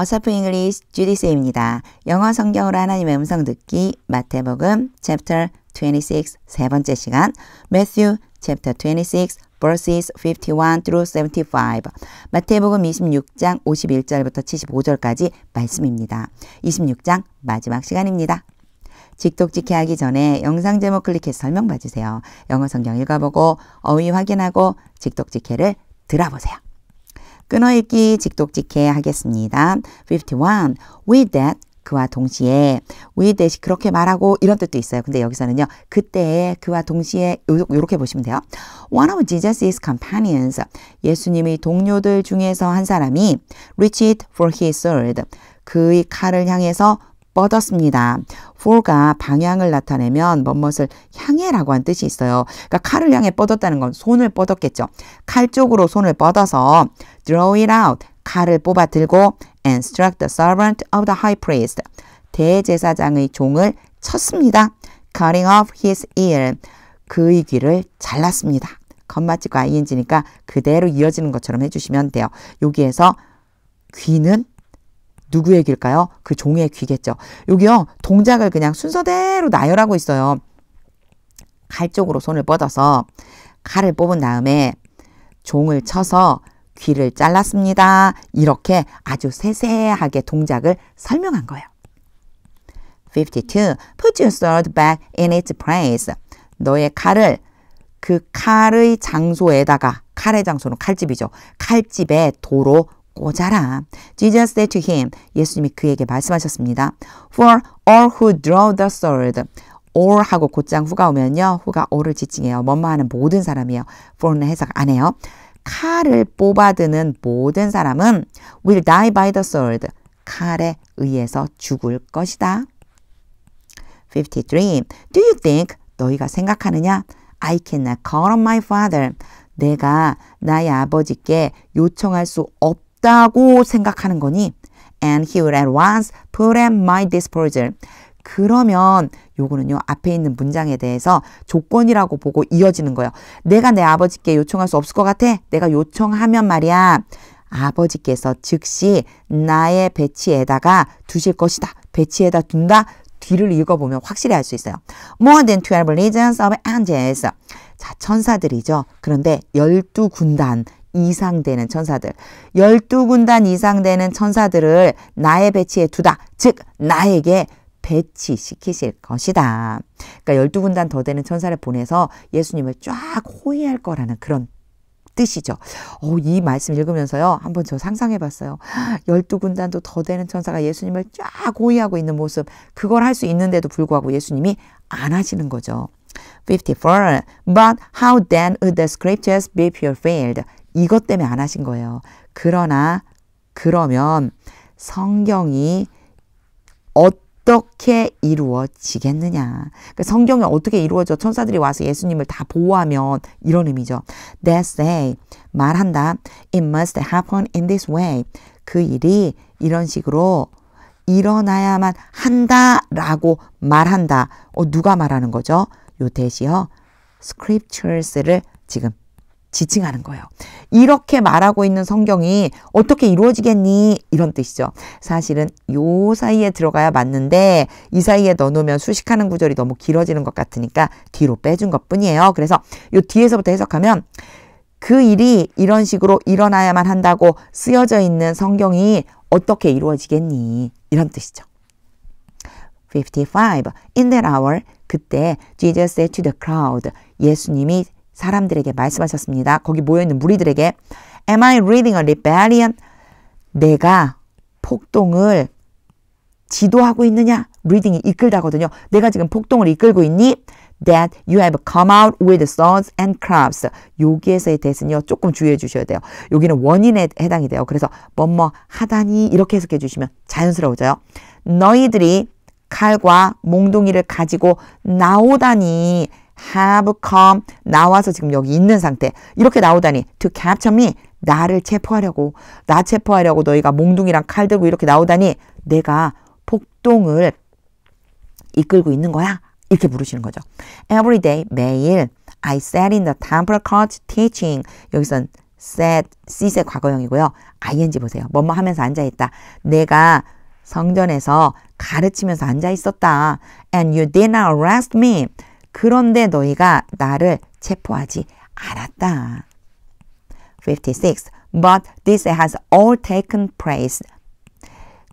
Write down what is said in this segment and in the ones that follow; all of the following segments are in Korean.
어서프 잉글리시 주디쌤입니다. 영어 성경으로 하나님의 음성 듣기 마태복음 chapter 26 세 번째 시간 Matthew chapter 26 verses 51 through 75 마태복음 26장 51절부터 75절까지 말씀입니다. 26장 마지막 시간입니다. 직독직해 하기 전에 영상 제목 클릭해서 설명 봐주세요. 영어 성경 읽어보고 어휘 확인하고 직독직해를 들어보세요. 끊어읽기 직독직해 하겠습니다. 51. With that, 그와 동시에 with that이 그렇게 말하고 이런 뜻도 있어요. 근데 여기서는요. 그때에 그와 동시에 이렇게 보시면 돼요. One of Jesus' companions, 예수님의 동료들 중에서 한 사람이 reached for his sword, 그의 칼을 향해서 뻗었습니다. for가 방향을 나타내면 뭐뭇을 향해라고 한 뜻이 있어요. 그러니까 칼을 향해 뻗었다는 건 손을 뻗었겠죠. 칼 쪽으로 손을 뻗어서 draw it out, 칼을 뽑아 들고 and struck the servant of the high priest, 대제사장의 종을 쳤습니다. cutting off his ear, 그의 귀를 잘랐습니다. 컴마치고 ing니까 그대로 이어지는 것처럼 해주시면 돼요. 여기에서 귀는 누구의 귀일까요? 그 종의 귀겠죠. 여기요. 동작을 그냥 순서대로 나열하고 있어요. 칼 쪽으로 손을 뻗어서 칼을 뽑은 다음에 종을 쳐서 귀를 잘랐습니다. 이렇게 아주 세세하게 동작을 설명한 거예요. 52. Put your sword back in its place. 너의 칼을 그 칼의 장소에다가, 칼의 장소는 칼집이죠. 칼집에 도로 꽂아라. Jesus said to him, 예수님이 그에게 말씀하셨습니다. For all who draw the sword. all 하고 곧장 who가 오면요. who가 all을 지칭해요. 뭐뭐하는 모든 사람이에요. for는 해석 안 해요. 칼을 뽑아드는 모든 사람은 will die by the sword. 칼에 의해서 죽을 것이다. 53. Do you think, 너희가 생각하느냐? I cannot call on my father. 내가 나의 아버지께 요청할 수 없다고 생각하는 거니? And he will at once put at my disposal. 그러면 요거는요. 앞에 있는 문장에 대해서 조건이라고 보고 이어지는 거예요. 내가 내 아버지께 요청할 수 없을 것 같아? 내가 요청하면 말이야. 아버지께서 즉시 나의 배치에다가 두실 것이다. 배치에다 둔다. 뒤를 읽어보면 확실히 알 수 있어요. More than 12 legions of angels. 자, 천사들이죠. 그런데 12군단 이상 되는 천사들. 12군단 이상 되는 천사들을 나의 배치에 두다. 즉, 나에게 배치시키실 것이다. 그러니까 12군단 더 되는 천사를 보내서 예수님을 쫙 호위할 거라는 그런 뜻이죠. 이 말씀 읽으면서요. 한번 저 상상해봤어요. 12군단도 더 되는 천사가 예수님을 쫙 호위하고 있는 모습. 그걸 할 수 있는데도 불구하고 예수님이 안 하시는 거죠. 54. But how then would the scriptures be fulfilled? 이것 때문에 안 하신 거예요. 그러면 성경이 어떻게 이루어지겠느냐. 그러니까 성경이 어떻게 이루어져? 천사들이 와서 예수님을 다 보호하면 이런 의미죠. That say, 말한다. It must happen in this way. 그 일이 이런 식으로 일어나야만 한다라고 말한다. 누가 말하는 거죠? 요 대시요. scriptures를 지금 지칭하는 거예요. 이렇게 말하고 있는 성경이 어떻게 이루어지겠니? 이런 뜻이죠. 사실은 요 사이에 들어가야 맞는데 이 사이에 넣어놓으면 수식하는 구절이 너무 길어지는 것 같으니까 뒤로 빼준 것 뿐이에요. 그래서 요 뒤에서부터 해석하면 그 일이 이런 식으로 일어나야만 한다고 쓰여져 있는 어떻게 이루어지겠니? 이런 뜻이죠. 55. In that hour, 그때 Jesus said to the crowd, 예수님이 사람들에게 말씀하셨습니다. 거기 모여있는 무리들에게 Am I leading a rebellion? 내가 폭동을 지도하고 있느냐? reading이 이끌다거든요. 내가 지금 폭동을 이끌고 있니? That you have come out with swords and clubs. 여기에서의 대신요. 조금 주의해 주셔야 돼요. 여기는 원인에 해당이 돼요. 그래서 뭐뭐 하다니 이렇게 해석해 주시면 자연스러워져요. 너희들이 칼과 몽둥이를 가지고 나오다니 have come, 나와서 지금 여기 있는 상태. 이렇게 나오다니 to capture me, 나를 체포하려고, 나 체포하려고 너희가 몽둥이랑 칼 들고 이렇게 나오다니 내가 폭동을 이끌고 있는 거야. 이렇게 부르시는 거죠. Every day, 매일 I sat in the temple court teaching. 여기선 sat, sit의 과거형이고요. ing 보세요. 뭐뭐 하면서 앉아있다. 내가 성전에서 가르치면서 앉아있었다. And you did not arrest me. 그런데 너희가 나를 체포하지 않았다. 56. But this has all taken place.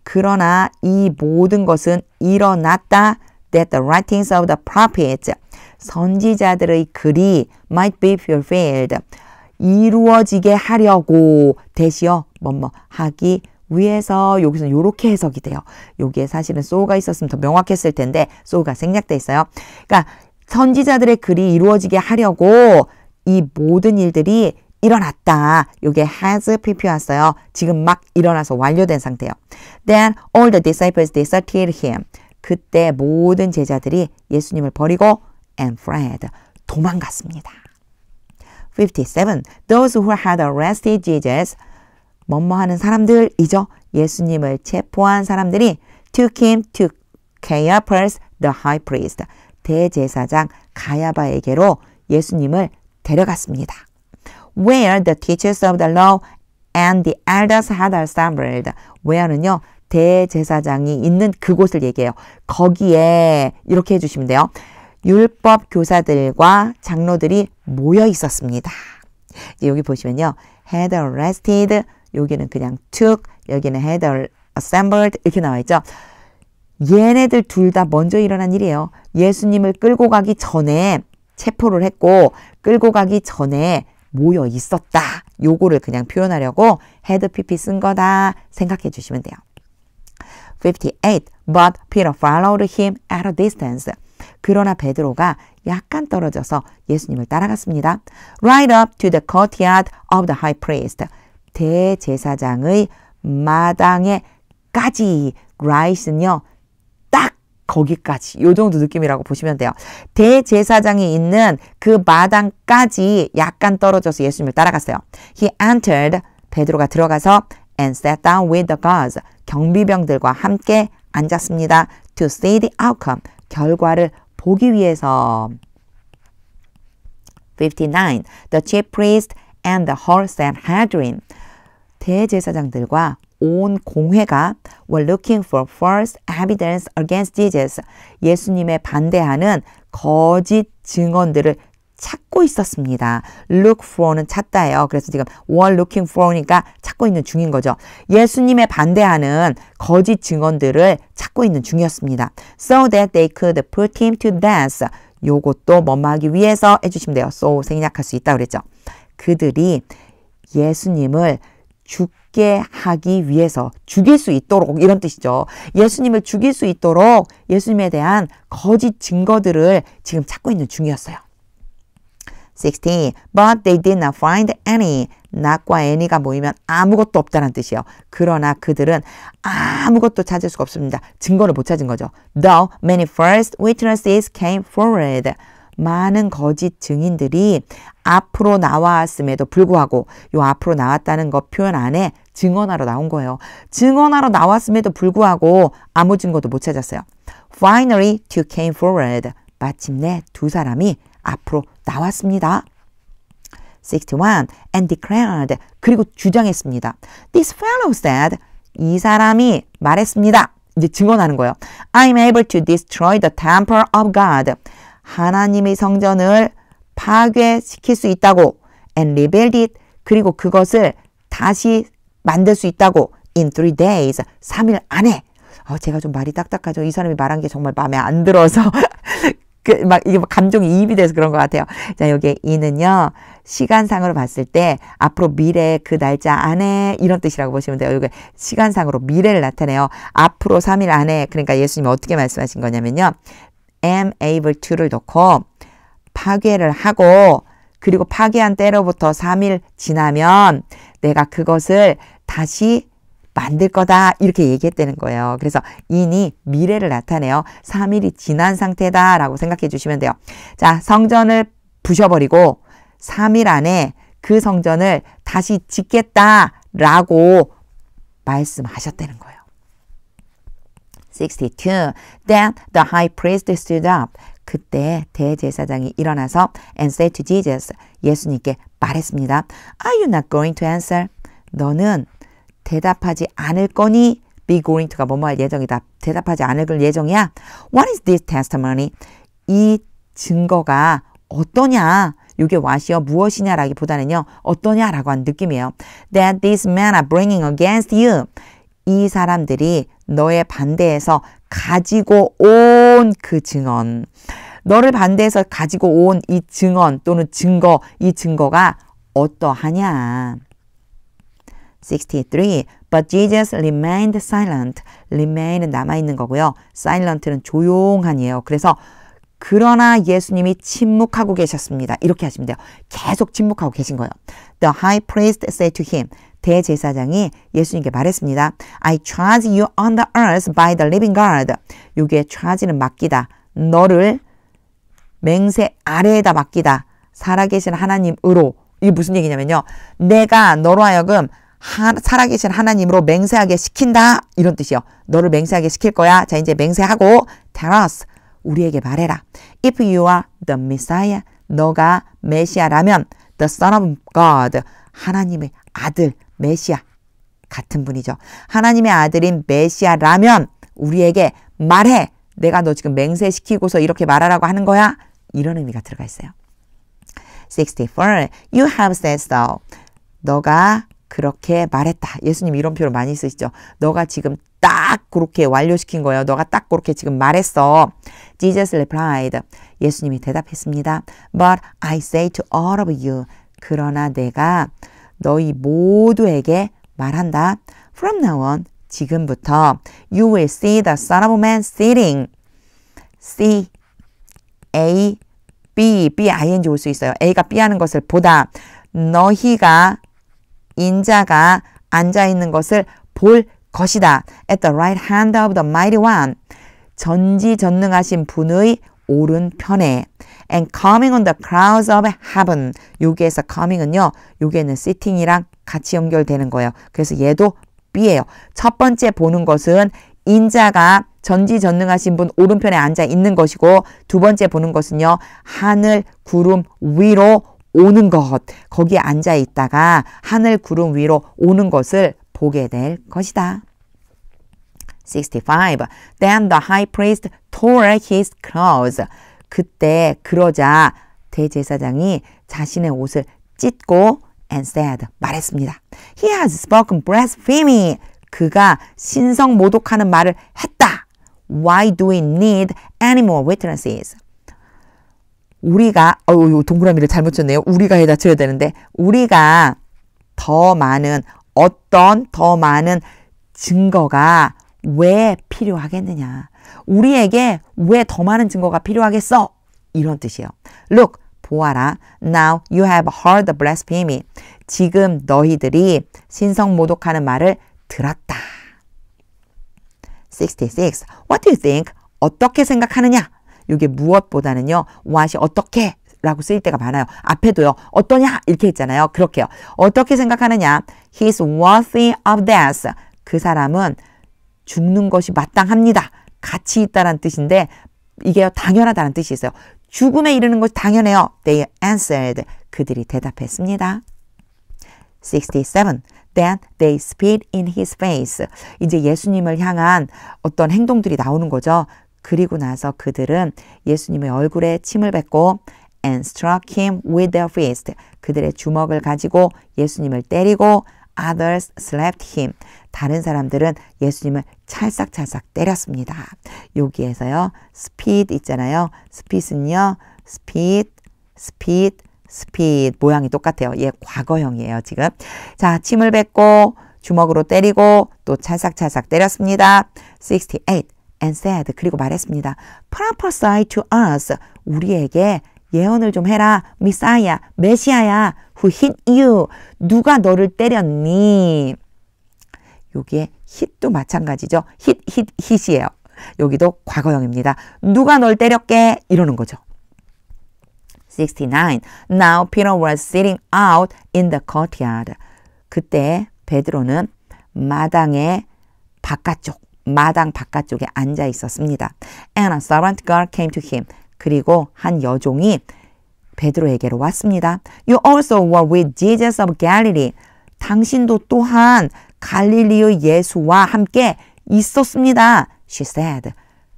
그러나 이 모든 것은 일어났다. That the writings of the prophets, 선지자들의 글이 might be fulfilled. 이루어지게 하려고 대시어 뭐뭐 하기 위해서. 여기서 이렇게 해석이 돼요. 여기에 사실은 so가 있었으면 더 명확했을 텐데 so가 생략돼 있어요. 그러니까 선지자들의 글이 이루어지게 하려고 이 모든 일들이 일어났다. 요게 has pp 왔어요. 지금 막 일어나서 완료된 상태예요. Then all the disciples deserted him. 그때 모든 제자들이 예수님을 버리고 and fled. 도망갔습니다. 57. Those who had arrested Jesus. 뭐뭐 하는 사람들이죠. 예수님을 체포한 사람들이 took him to Caiaphas the high priest. 대제사장 가야바에게로 예수님을 데려갔습니다. Where the teachers of the law and the elders had assembled. where는요. 대제사장이 있는 그곳을 얘기해요. 거기에 이렇게 해주시면 돼요. 율법 교사들과 장로들이 모여 있었습니다. 이제 여기 보시면요. had arrested, 여기는 그냥 took, 여기는 had assembled 이렇게 나와 있죠. 얘네들 둘 다 먼저 일어난 일이에요. 예수님을 끌고 가기 전에 체포를 했고 끌고 가기 전에 모여 있었다. 요거를 그냥 표현하려고 had pp 쓴 거다 생각해 주시면 돼요. 58. But Peter followed him at a distance. 그러나 베드로가 약간 떨어져서 예수님을 따라갔습니다. Right up to the courtyard of the high priest. 대제사장의 마당에까지. right은요. 딱 거기까지. 요 정도 느낌이라고 보시면 돼요. 대제사장이 있는 그 마당까지 약간 떨어져서 예수님을 따라갔어요. He entered. 베드로가 들어가서 and sat down with the guards. 경비병들과 함께 앉았습니다. To see the outcome. 결과를 보기 위해서. 59. The chief priest and the whole Sanhedrin. 대제사장들과 온 공회가 were looking for false evidence against Jesus. 예수님의 반대하는 거짓 증언들을 찾고 있었습니다. look for는 찾다예요. 그래서 지금 were looking for니까 찾고 있는 중인 거죠. 예수님의 반대하는 거짓 증언들을 찾고 있는 중이었습니다. So that they could put him to death. 요것도 뭐뭐 하기 위해서 해주시면 돼요. So 생략할 수 있다고 그랬죠. 그들이 예수님을 죽게 하기 위해서, 죽일 수 있도록, 이런 뜻이죠. 예수님을 죽일 수 있도록 예수님에 대한 거짓 증거들을 지금 찾고 있는 중이었어요. 60. But they did not find any. not과 any가 모이면 아무것도 없다는 뜻이에요. 그러나 그들은 아무것도 찾을 수가 없습니다. 증거를 못 찾은 거죠. Though many false witnesses came forward. 많은 거짓 증인들이 앞으로 나왔음에도 불구하고, 요 앞으로 나왔다는 거 표현 안에 증언하러 나온 거예요. 증언하러 나왔음에도 불구하고 아무 증거도 못 찾았어요. Finally, two came forward. 마침내 두 사람이 앞으로 나왔습니다. 61. And declared. 그리고 주장했습니다. This fellow said. 이 사람이 말했습니다. 이제 증언하는 거예요. I'm able to destroy the temple of God. 하나님의 성전을 파괴시킬 수 있다고. And rebuild it. 그리고 그것을 다시 만들 수 있다고. In 3 days. 3일 안에. 제가 좀 말이 딱딱하죠. 이 사람이 말한 게 정말 마음에 안 들어서. 이게 감정이 이입이 돼서 그런 것 같아요. 자, 여기 이는요, 시간상으로 봤을 때 앞으로 미래 그 날짜 안에 이런 뜻이라고 보시면 돼요. 여기 시간상으로 미래를 나타내요. 앞으로 3일 안에. 그러니까 예수님이 어떻게 말씀하신 거냐면요. am able to를 넣고 파괴를 하고, 그리고 파괴한 때로부터 3일 지나면 내가 그것을 다시 만들 거다, 이렇게 얘기했다는 거예요. 그래서 in이 미래를 나타내요. 3일이 지난 상태다라고 생각해 주시면 돼요. 자, 성전을 부셔버리고 3일 안에 그 성전을 다시 짓겠다라고 말씀하셨다는 거예요. 62. Then the high priest stood up. 그때 대제사장이 일어나서 and said to Jesus, 예수님께 말했습니다. Are you not going to answer? 너는 대답하지 않을 거니? Be going to가 뭐뭐 할 예정이다. 대답하지 않을 예정이야. What is this testimony? 이 증거가 어떠냐? 이게 what이요? 무엇이냐라기보다는요. 어떠냐라고 하는 느낌이에요. That these men are bringing against you. 이 사람들이 너의 반대에서 가지고 온 그 증언. 너를 반대해서 가지고 온 이 증언 또는 증거, 이 증거가 어떠하냐. 63. But Jesus remained silent. remain은 남아있는 거고요. silent는 조용한이에요. 그래서 그러나 예수님이 침묵하고 계셨습니다. 이렇게 하시면 돼요. 계속 침묵하고 계신 거예요. The high priest said to him. 대제사장이 예수님께 말했습니다. I charge you on the earth by the living God. 여기에 charge는 맡기다. 너를 맹세 아래에다 맡기다. 살아계신 하나님으로. 이게 무슨 얘기냐면요. 내가 너로 하여금 살아계신 하나님으로 맹세하게 시킨다. 이런 뜻이요. 너를 맹세하게 시킬 거야. 자, 이제 맹세하고 tell us. 우리에게 말해라. If you are the Messiah, 너가 메시아라면 the Son of God, 하나님의 아들, 메시아 같은 분이죠. 하나님의 아들인 메시아라면 우리에게 말해. 내가 너 지금 맹세시키고서 이렇게 말하라고 하는 거야. 이런 의미가 들어가 있어요. 64. You have said so. 너가 그렇게 말했다. 예수님 이런 표현 많이 쓰시죠. 너가 지금 딱 그렇게 완료시킨 거예요. 너가 딱 그렇게 지금 말했어. Jesus replied. 예수님이 대답했습니다. But I say to all of you. 그러나 내가 너희 모두에게 말한다. From now on. 지금부터 you will see the Son of Man sitting. C, A, B, B, ing 올 수 있어요. A가 B 하는 것을 보다. 너희가 인자가 앉아있는 것을 볼 것이다. At the right hand of the mighty one. 전지전능하신 분의 오른편에. And coming on the clouds of heaven. 여기에서 coming은요. 여기에는 sitting이랑 같이 연결되는 거예요. 그래서 얘도 B예요. 첫 번째 보는 것은 인자가 전지전능하신 분 오른편에 앉아 있는 것이고 두 번째 보는 것은요. 하늘 구름 위로 오는 것. 거기에 앉아 있다가 하늘 구름 위로 오는 것을 보게 될 것이다. 65. Then the high priest tore his clothes. 그때 그러자 대제사장이 자신의 옷을 찢고 and said, 말했습니다. He has spoken blasphemy. 그가 신성모독하는 말을 했다. Why do we need any more witnesses? 우리가 동그라미를 잘못 쳤네요. 우리가 해다 쳐야 되는데 우리가 더 많은 증거가 왜 필요하겠느냐. 우리에게 왜 더 많은 증거가 필요하겠어? 이런 뜻이에요. Look, 보아라. Now you have heard the blasphemy. 지금 너희들이 신성모독하는 말을 들었다. 66. What do you think? 어떻게 생각하느냐? 이게 무엇보다는요. what이 어떻게 라고 쓰일 때가 많아요. 앞에도요. 어떠냐? 이렇게 했잖아요. 그렇게요. 어떻게 생각하느냐? He's worthy of death. 그 사람은 죽는 것이 마땅합니다. 가치 있다라는 뜻인데 이게요. 당연하다는 뜻이 있어요. 죽음에 이르는 것이 당연해요. They answered. 그들이 대답했습니다. 67. Then they spit in his face. 이제 예수님을 향한 어떤 행동들이 나오는 거죠. 그리고 나서 그들은 예수님의 얼굴에 침을 뱉고 and struck him with their fist. 그들의 주먹을 가지고 예수님을 때리고 others slapped him. 다른 사람들은 예수님을 찰싹찰싹 때렸습니다. 여기에서요. spit 있잖아요. spit은요. spit 모양이 똑같아요. 얘 과거형이에요. 지금. 자, 침을 뱉고 주먹으로 때리고 또 찰싹찰싹 때렸습니다. 68. And said. 그리고 말했습니다. Prophesy to us. 우리에게 예언을 좀 해라. Messiah, 메시아야. Who hit you? 누가 너를 때렸니? 여기에 hit도 마찬가지죠. hit이에요. 여기도 과거형입니다. 누가 널 때렸게? 이러는 거죠. 69. Now Peter was sitting out in the courtyard. 그때 베드로는 마당의 바깥쪽, 마당 바깥쪽에 앉아 있었습니다. And a servant girl came to him. 그리고 한 여종이 베드로에게로 왔습니다. You also were with Jesus of Galilee. 당신도 또한 갈릴리의 예수와 함께 있었습니다. She said.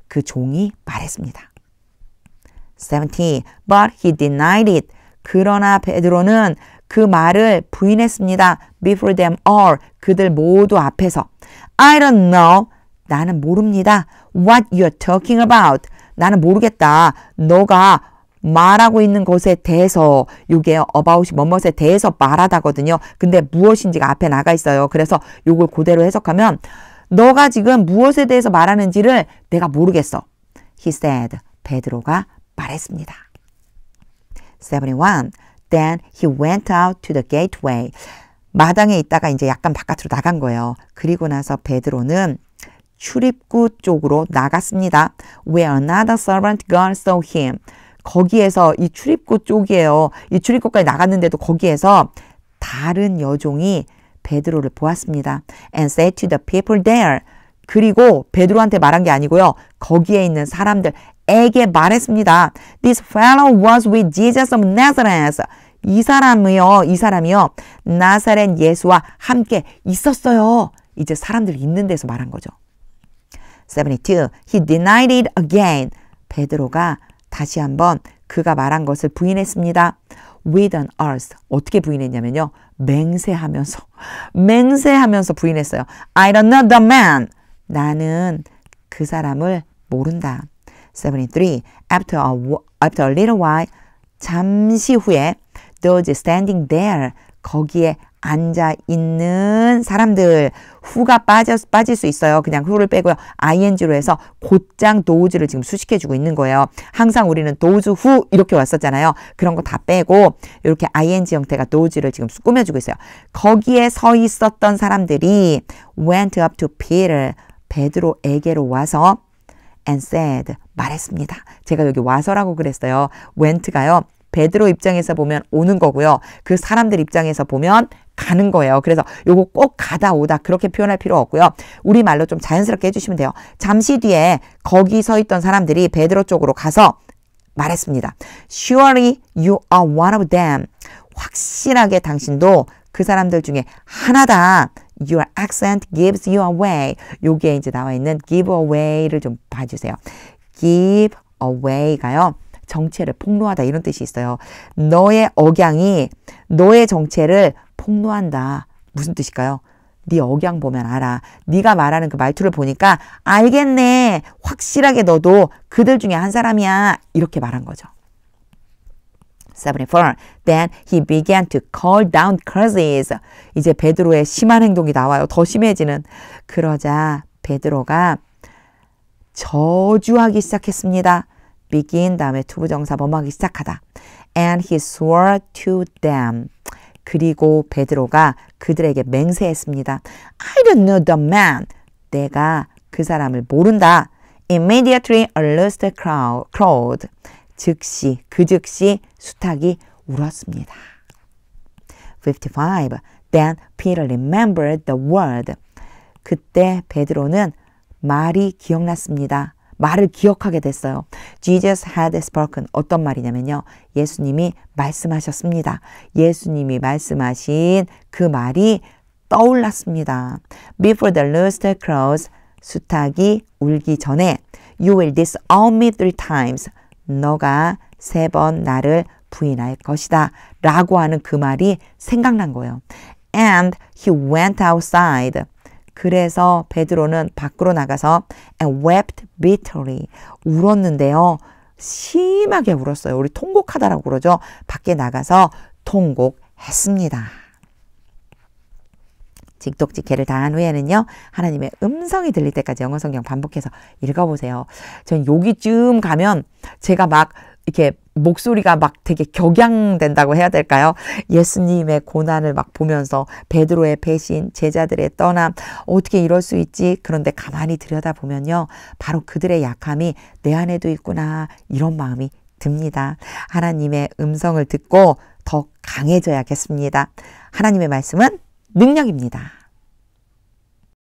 그 종이 말했습니다. 70. But he denied it. 그러나 베드로는 그 말을 부인했습니다. Before them all. 그들 모두 앞에서. I don't know. 나는 모릅니다. What you're talking about. 나는 모르겠다. 너가 말하고 있는 것에 대해서 요게 about이 뭐뭐에 대해서 말하다거든요. 근데 무엇인지가 앞에 나가 있어요. 그래서 요걸 그대로 해석하면 너가 지금 무엇에 대해서 말하는지를 내가 모르겠어. He said. 베드로가 말했습니다. 71. Then he went out to the gateway. 마당에 있다가 이제 약간 바깥으로 나간 거예요. 그리고 나서 베드로는 출입구 쪽으로 나갔습니다. Where another servant girl saw him. 거기에서 이 출입구 쪽이에요. 이 출입구까지 나갔는데도 거기에서 다른 여종이 베드로를 보았습니다. And said to the people there. 그리고 베드로한테 말한 게 아니고요. 거기에 있는 사람들에게 말했습니다. This fellow was with Jesus of Nazareth. 이 사람이요. 나사렛 예수와 함께 있었어요. 이제 사람들 있는 데서 말한 거죠. 72. He denied it again. 베드로가 다시 한번 그가 말한 것을 부인했습니다. With an oath. 어떻게 부인했냐면요. 맹세하면서 부인했어요. I don't know the man. 나는 그 사람을 모른다. 73. After a little while. 잠시 후에 those standing there. 거기에 앉아 있는 사람들. 후가 빠질 수 있어요. 그냥 후를 빼고요. ing로 해서 곧장 those를 지금 수식해주고 있는 거예요. 항상 우리는 those who 이렇게 왔었잖아요. 그런 거 다 빼고 이렇게 ing 형태가 those를 지금 꾸며주고 있어요. 거기에 서 있었던 사람들이 went up to Peter. 베드로에게로 와서 and said. 말했습니다. 제가 여기 와서라고 그랬어요. went가요. 베드로 입장에서 보면 오는 거고요. 그 사람들 입장에서 보면 가는 거예요. 그래서 요거 꼭 가다 오다 그렇게 표현할 필요 없고요. 우리말로 좀 자연스럽게 해주시면 돼요. 잠시 뒤에 거기 서 있던 사람들이 베드로 쪽으로 가서 말했습니다. Surely you are one of them. 확실하게 당신도 그 사람들 중에 하나다. Your accent gives you away. 요게 이제 나와 있는 give away를 좀 봐주세요. give away가요. 정체를 폭로하다 이런 뜻이 있어요. 너의 억양이 너의 정체를 폭로한다. 무슨 뜻일까요? 네 억양 보면 알아. 네가 말하는 그 말투를 보니까 알겠네. 확실하게 너도 그들 중에 한 사람이야. 이렇게 말한 거죠. 74. Then he began to call down curses. 이제 베드로의 심한 행동이 나와요. 더 심해지는. 그러자 베드로가 저주하기 시작했습니다. begin 다음에 투부정사 뭐뭐하기 시작하다. And he swore to them. 그리고 베드로가 그들에게 맹세했습니다. I don't know the man. 내가 그 사람을 모른다. Immediately a rooster crowed. 즉시 수탉이 울었습니다. 55. Then Peter remembered the word. 그때 베드로는 말이 기억났습니다. 말을 기억하게 됐어요. Jesus had spoken. 어떤 말이냐면요. 예수님이 말씀하셨습니다. 예수님이 말씀하신 그 말이 떠올랐습니다. Before the rooster crows. 수탉이 울기 전에 You will disown me 3 times. 너가 3번 나를 부인할 것이다. 라고 하는 그 말이 생각난 거예요. And he went outside. 그래서 베드로는 밖으로 나가서 and wept bitterly. 울었는데요. 심하게 울었어요. 우리 통곡하다라고 그러죠. 밖에 나가서 통곡했습니다. 직독직해를 다한 후에는요. 하나님의 음성이 들릴 때까지 영어 성경 반복해서 읽어보세요. 전 여기쯤 가면 제가 막 이렇게 목소리가 막 되게 격양된다고 해야 될까요? 예수님의 고난을 막 보면서 베드로의 배신, 제자들의 떠남, 어떻게 이럴 수 있지? 그런데 가만히 들여다보면요. 바로 그들의 약함이 내 안에도 있구나. 이런 마음이 듭니다. 하나님의 음성을 듣고 더 강해져야겠습니다. 하나님의 말씀은 능력입니다.